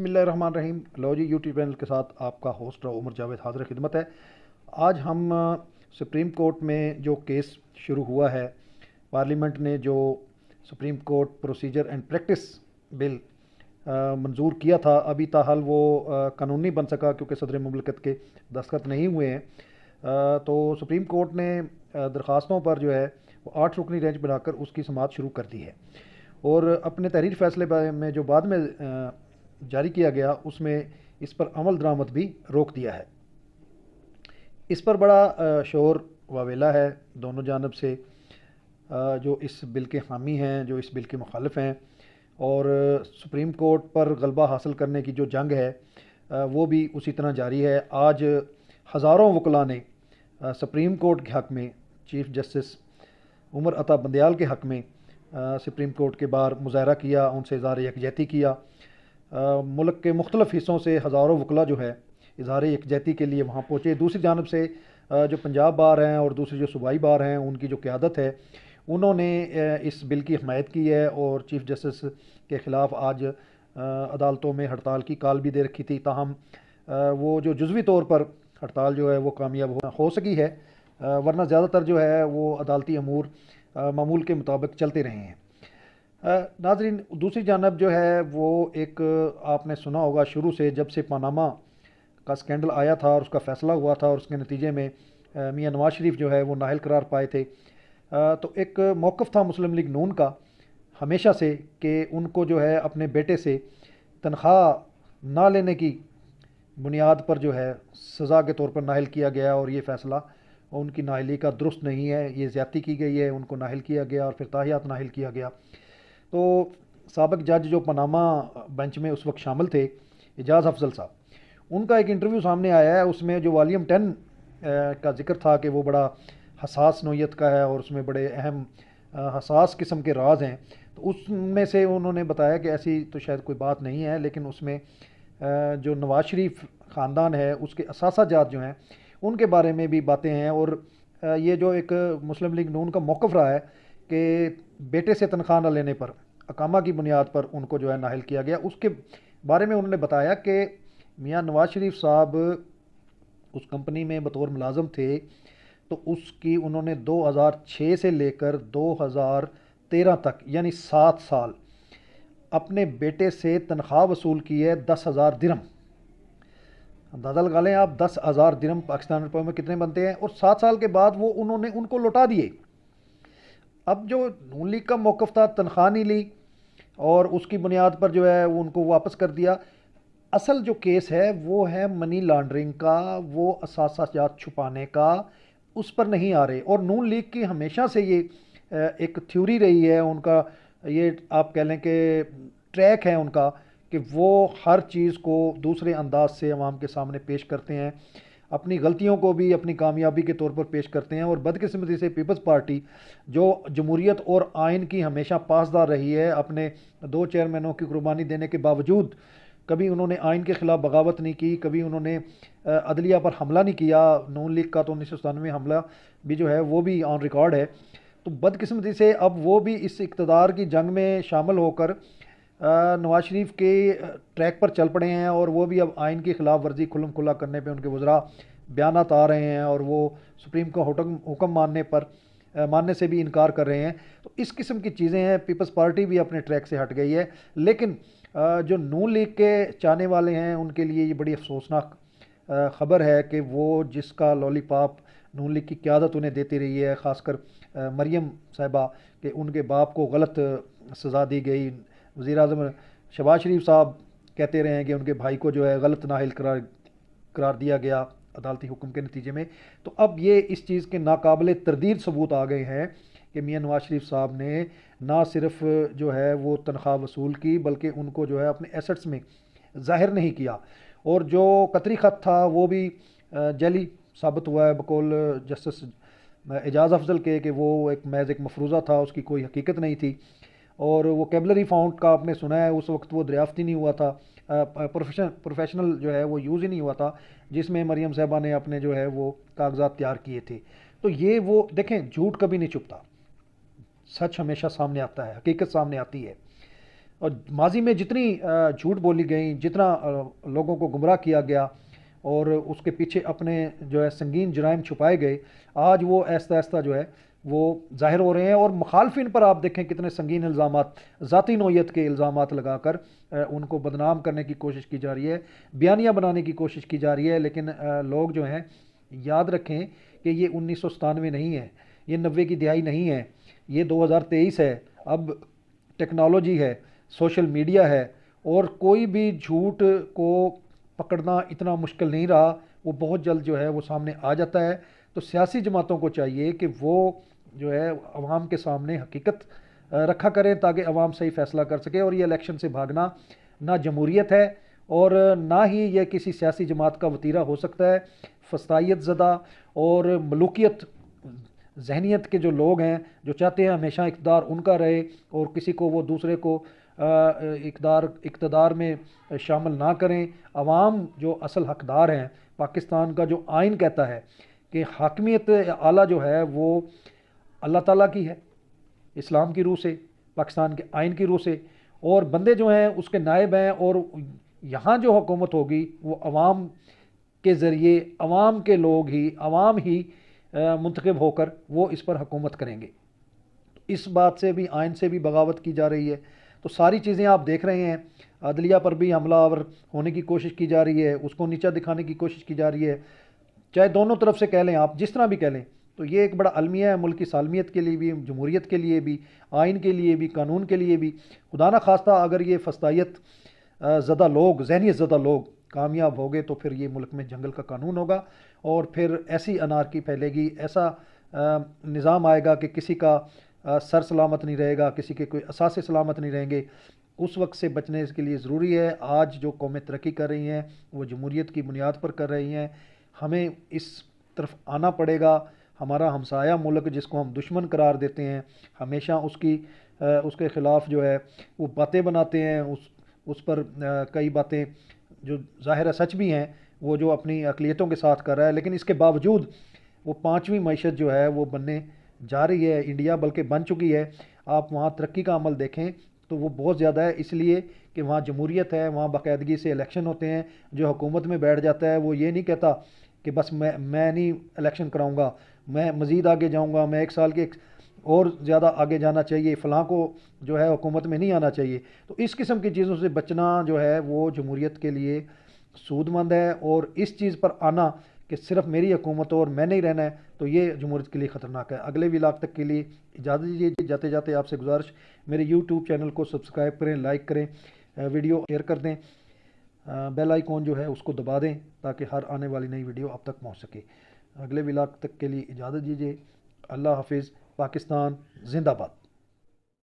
बिस्मिल्लाहिर्रहमानिर्रहीम। लो जी, YouTube channel के साथ आपका होस्ट उमर जावेद हाज़िर खिदमत है। आज हम सुप्रीम कोर्ट में जो केस शुरू हुआ है, पार्लियामेंट ने जो supreme court procedure and practice bill मंजूर किया था, अभी ताहाल वो कानूनी बन सका क्योंकि सदर मुमलकत के दस्तखत नहीं हुए हैं। तो सुप्रीम कोर्ट ने दरख्वास्तों पर जो है वो 8 रुकनी बेंच बनाकर उसकी समाअत शुरू कर दी है और अपने तहरीर फैसले में जो बाद में जारी किया गया उसमें इस पर अमल दरामद भी रोक दिया है। इस पर बड़ा शोर वावेला है दोनों जानब से, जो इस बिल के हामी हैं, जो इस बिल के मुखालिफ हैं, और सुप्रीम कोर्ट पर गलबा हासिल करने की जो जंग है वो भी उसी तरह जारी है। आज हज़ारों वकला ने सुप्रीम कोर्ट के हक़ में, चीफ जस्टिस उमर अता बंदयाल के हक़ में सुप्रीम कोर्ट के बाहर मुज़ाहरा किया, उनसे इज़हार यकजहती किया। मुल्क के मुख्तलिफ़ हिस्सों से हज़ारों वकला जो है इज़हार यकजहती के लिए वहाँ पहुँचे। दूसरी जानब से जो पंजाब बार हैं और दूसरे जो सूबाई बार हैं, उनकी जो क़यादत है, उन्होंने इस बिल की हमायत की है और चीफ जस्टिस के ख़िलाफ़ आज अदालतों में हड़ताल की कॉल भी दे रखी थी। ताहम वो जो जुज़वी तौर पर हड़ताल जो है वो कामयाब हो सकी है, वरना ज़्यादातर जो है वो अदालती अमूर मामूल के मुताबिक चलते रहे हैं। नाज़रीन, दूसरी जानब जो है वो एक आपने सुना होगा, शुरू से जब से पनामा का स्कैंडल आया था और उसका फ़ैसला हुआ था और उसके नतीजे में मियां नवाज शरीफ जो है वो नाअहल करार पाए थे, तो एक मौक़िफ़ था मुस्लिम लीग नून का हमेशा से कि उनको जो है अपने बेटे से तनख्वाह ना लेने की बुनियाद पर जो है सज़ा के तौर पर नाअहल किया गया और ये फ़ैसला उनकी नाअहली का दुरुस्त नहीं है, ये ज़्यादती की गई है। उनको नाअहल किया गया और फिर ताहियात नाअहल किया गया। तो साबिक़ जज जो पनामा बेंच में उस वक्त शामिल थे, एजाज़ अफजल साहब, उनका एक इंटरव्यू सामने आया है। उसमें जो वॉल्यूम 10 का जिक्र था कि वो बड़ा हसास नोयत का है और उसमें बड़े अहम हसास किस्म के राज हैं, तो उसमें से उन्होंने बताया कि ऐसी तो शायद कोई बात नहीं है, लेकिन उसमें जो नवाज शरीफ ख़ानदान है उसके असासाजात जो हैं उनके बारे में भी बातें हैं। और ये जो एक मुस्लिम लीग नून का मौक़िफ़ रहा है कि बेटे से तनख्वाह न लेने पर अकामा की बुनियाद पर उनको जो है नाअहल किया गया, उसके बारे में उन्होंने बताया कि मियां नवाज शरीफ साहब उस कंपनी में बतौर मुलाजम थे, तो उसकी उन्होंने 2006 से लेकर 2013 तक यानी 7 साल अपने बेटे से तनख्वाह वसूल की है 10,000 दिरहम। अंदाज़ा लगा लें आप, 10,000 दिरहम पाकिस्तान रुपये में कितने बनते हैं। और 7 साल के बाद वो उन्होंने उनको लौटा दिए। अब जो नून लीग का मौक़िफ़ था, तनख्वाह नहीं ली और उसकी बुनियाद पर जो है वो उनको वापस कर दिया। असल जो केस है वो है मनी लॉन्ड्रिंग का, वो असासाजात छुपाने का, उस पर नहीं आ रहे। और नून लीग की हमेशा से ये एक थ्योरी रही है उनका, ये आप कह लें कि ट्रैक है उनका, कि वो हर चीज़ को दूसरे अंदाज से अवाम के सामने पेश करते हैं, अपनी गलतियों को भी अपनी कामयाबी के तौर पर पेश करते हैं। और बदकिस्मती से पीपल्स पार्टी जो जमहूरियत और आइन की हमेशा पासदार रही है, अपने 2 चेयरमैनों की कुर्बानी देने के बावजूद कभी उन्होंने आइन के ख़िलाफ़ बगावत नहीं की, कभी उन्होंने अदलिया पर हमला नहीं किया। नून लीग का तो 1997 हमला भी जो है वो भी ऑन रिकॉर्ड है। तो बदकिस्मती से अब वो भी इस इक़्तिदार की जंग में शामिल होकर नवाज शरीफ के ट्रैक पर चल पड़े हैं और वो भी अब आइन की ख़िलाफ़ वर्जी खुल्म खुला करने पे उनके वज़रा बयानात आ रहे हैं और वो सुप्रीम का हुक्म मानने से भी इनकार कर रहे हैं। तो इस किस्म की चीज़ें हैं। पीपल्स पार्टी भी अपने ट्रैक से हट गई है। लेकिन जो नून लीग के चाहने वाले हैं उनके लिए ये बड़ी अफसोसनाक ख़बर है कि वो जिसका लॉलीपॉप नून लीग की क़यादत उन्हें देती रही है, ख़ासकर मरियम साहिबा, कि उनके बाप को गलत सज़ा दी गई। वज़ीर-ए-आज़म शहबाज शरीफ साहब कहते रहे हैं कि उनके भाई को जो है गलत नाअहल करार दिया गया अदालती हुक्म के नतीजे में। तो अब ये इस चीज़ के नाकाबिले तरदीद सबूत आ गए हैं कि मियां नवाज शरीफ साहब ने ना सिर्फ जो है वो तनख्वाह वसूल की, बल्कि उनको जो है अपने एसेट्स में ज़ाहिर नहीं किया। और जो कतरी ख़त था वो भी जाली साबित हुआ है बकौल जस्टिस एजाज़ अफजल के, कि वो एक महज एक मफरूज़ा था, उसकी कोई हकीकत नहीं थी। और वो कैबलरी फाउंड का आपने सुना है, उस वक्त वो दरियाफ्त ही नहीं हुआ था, प्रोफेशनल जो है वो यूज़ ही नहीं हुआ था, जिसमें मरियम साहबा ने अपने जो है वो कागजात तैयार किए थे। तो ये वो देखें, झूठ कभी नहीं छुपता, सच हमेशा सामने आता है, हकीकत सामने आती है। और माजी में जितनी झूठ बोली गई, जितना लोगों को गुमराह किया गया और उसके पीछे अपने जो है संगीन जराइम छुपाए गए, आज वो ऐसा ऐसा जो है वो ज़ाहिर हो रहे हैं। और मुखालफिन पर आप देखें कितने संगीन इल्ज़ामात, ज़ाती नौयत के इल्ज़ामात लगाकर उनको बदनाम करने की कोशिश की जा रही है, बयानियाँ बनाने की कोशिश की जा रही है। लेकिन लोग जो हैं याद रखें कि ये 1997 नहीं है, ये 90 की दिहाई नहीं है, ये 2023 है। अब टेक्नोलॉजी है, सोशल मीडिया है, और कोई भी झूठ को पकड़ना इतना मुश्किल नहीं रहा, वो बहुत जल्द जो है वो सामने आ जाता है। तो सियासी जमातों को चाहिए कि वो जो है अवाम के सामने हकीकत रखा करें, ताकि अवाम सही फैसला कर सके। और ये इलेक्शन से भागना ना जमहूरियत है और ना ही यह किसी सियासी जमात का वतीरा हो सकता है। फसाइयत ज़दा और मलूकियत जहनीत के जो लोग हैं, जो चाहते हैं हमेशा इक़्तिदार उनका रहे और किसी को वो दूसरे को इक़्तिदार में शामिल ना करें। अवाम जो असल हकदार हैं, पाकिस्तान का जो आइन कहता है कि हाकमियत आला जो है वो अल्लाह ताला की है, इस्लाम की रूह से, पाकिस्तान के आइन की रूह से, और बंदे जो हैं उसके नायब हैं। और यहाँ जो हुकूमत होगी वो अवाम के ज़रिए, अवाम के लोग ही, अवाम ही मुंतखब होकर वो इस पर हुकूमत करेंगे। इस बात से भी, आइन से भी बगावत की जा रही है। तो सारी चीज़ें आप देख रहे हैं, अदलिया पर भी हमलावर होने की कोशिश की जा रही है, उसको नीचा दिखाने की कोशिश की जा रही है। चाहे दोनों तरफ से कह लें, आप जिस तरह भी कह लें, तो ये एक बड़ा अलमिया है मुल्क की सालमियत के लिए भी, जमहूरियत के लिए भी, आइन के लिए भी, कानून के लिए भी। खुदा न खास्ता अगर ये फसाइयत ज़दा लोग, जहनीत ज़दा लोग कामयाब हो गए तो फिर ये मुल्क में जंगल का कानून होगा और फिर ऐसी अनारकी फैलेगी, ऐसा निज़ाम आएगा कि किसी का सर सलामत नहीं रहेगा, किसी के कोई असासे सलामत नहीं रहेंगे। उस वक्त से बचने के लिए ज़रूरी है, आज जो कौमें तरक्की कर रही हैं वो जमहूरियत की बुनियाद पर कर रही हैं, हमें इस तरफ आना पड़ेगा। हमारा हमसाया मुल्क जिसको हम दुश्मन करार देते हैं, हमेशा उसके ख़िलाफ़ जो है वो बातें बनाते हैं, उस पर कई बातें जो ज़ाहिर सच भी हैं वो जो अपनी अक़लियतों के साथ कर रहा है। लेकिन इसके बावजूद वो पाँचवीं मईशत जो है वो बनने जा रही है, इंडिया बल्कि बन चुकी है। आप वहाँ तरक्की का अमल देखें तो वो बहुत ज़्यादा है, इसलिए कि वहाँ जमहूरियत है, वहाँ बाकायदगी से इलेक्शन होते हैं। जो हुकूमत में बैठ जाता है वो ये नहीं कहता कि बस मैं नहीं इलेक्शन कराऊंगा, मैं मज़ीद आगे जाऊंगा, मैं एक साल के और ज़्यादा आगे जाना चाहिए, फ़लाँ को जो है हुकूमत में नहीं आना चाहिए। तो इस किस्म की चीज़ों से बचना जो है वो जमहूरियत के लिए सूदमंद है। और इस चीज़ पर आना कि सिर्फ मेरी हुकूमत और मैंने ही रहना है, तो ये जमहूरियत के लिए ख़तरनाक है। अगले व्लॉग तक के लिए इजाज़त दीजिए। जाते जाते आपसे गुजारिश, मेरे यूट्यूब चैनल को सब्सक्राइब करें, लाइक करें, वीडियो शेयर कर दें, बेल आइकॉन जो है उसको दबा दें ताकि हर आने वाली नई वीडियो आप तक पहुंच सके। अगले व्लॉग तक के लिए इजाज़त दीजिए। अल्लाह हाफिज़। पाकिस्तान जिंदाबाद।